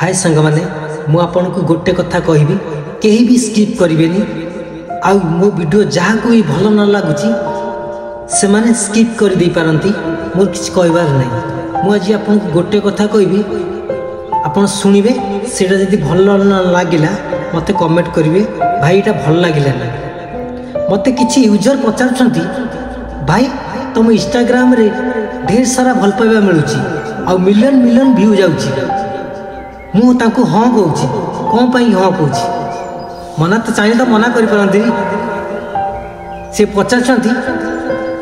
हाय संग माने मु आपन को गोटे कथा कहबी केही भी स्किप करिवेनी आ मो वीडियो जहाँ को भी भल न लगुची से माने स्किप कर दे पारंती मोर किछ कहबार नहीं। मु आज आपन को गोटे कथा कहबी आपन सुनिबे सेटा जदी भल न लागिला मते कमेंट करिवे भाई एटा भल लागिला ना। मते किछि यूजर पचारछंती भाई तुम इंस्टाग्राम रे ढेर सारा भल पाइबा मिलुची आ मिलियन मिलियन व्यू जाउची मु तांको हाँ कहूँ कौन पाई हाँ कहूँ मना तो चाहिए तो मना कर पारती से पचारछंती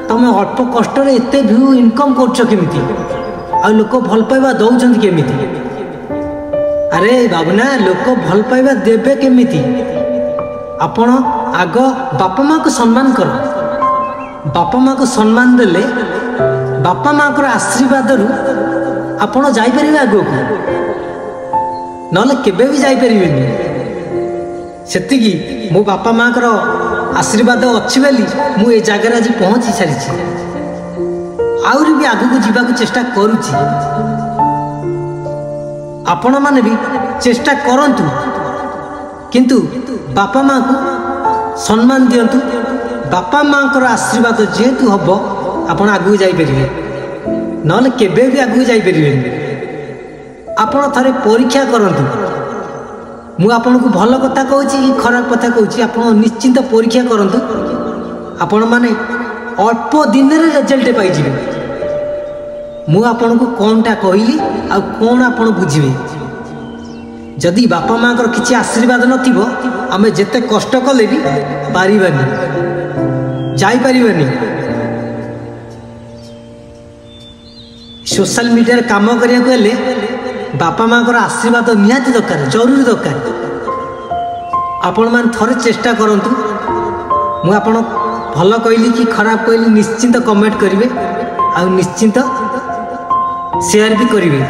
तुम अल्प कष्ट एत व्यू इनकम करमी आ लोक भल पाइबा दौरान केमी। अरे बाबूना लोक भल पाइबा देवे केमी आपण आग बापा माँ को सम्मान कर बापा माँ को सम्मान देले बापा माँ को आशीर्वाद रु आपण जाइपर आग को नले केबे भी जाई परिवेनी। सेतिकी मो बापा माँ को आशीर्वाद अच्छी बेली मु ए जगह आज पहुँची सारी आउरी भी आगु को जीवा को चेष्टा करुची। आपण माने भी चेष्टा करंतु किंतु बापा माँ को सम्मान दियंतु। बापा माँ को आशीर्वाद जेहेतु हब आपण आगु जाई परिवे नले केबे भी आगु जाई परिवेनी। आपण थरे परीक्षा करंतु मु आपन को भल कथा कहूँ कि खराब कथा कहूँ आपण निश्चिंत परीक्षा करंतु आपण माने अल्प दिन रे रिजल्ट पाई जिवे। मु आपन को कोनटा कहली आ कोन आपण बुझिबे। जदि बापा माँ को किछि आशीर्वाद नथिबो आमे जेते कष्ट कले भी पारिबानी जाई पारिबानी। सोशल मीडिया काम करिया को हेले बापा माँ को आशीर्वाद निहाती दरकार जरूरी दरकार। आपण मान थरे चेष्टा करंतु मु आपण भल कहली कि खराब कहली निश्चिंत कमेंट करिवे आ निश्चिंत शेयर भी करिवे।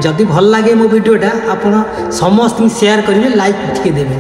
जदि भल लागे मो वीडियोटा आपण समस्त शेयर करिवे लाइक टिके देबे।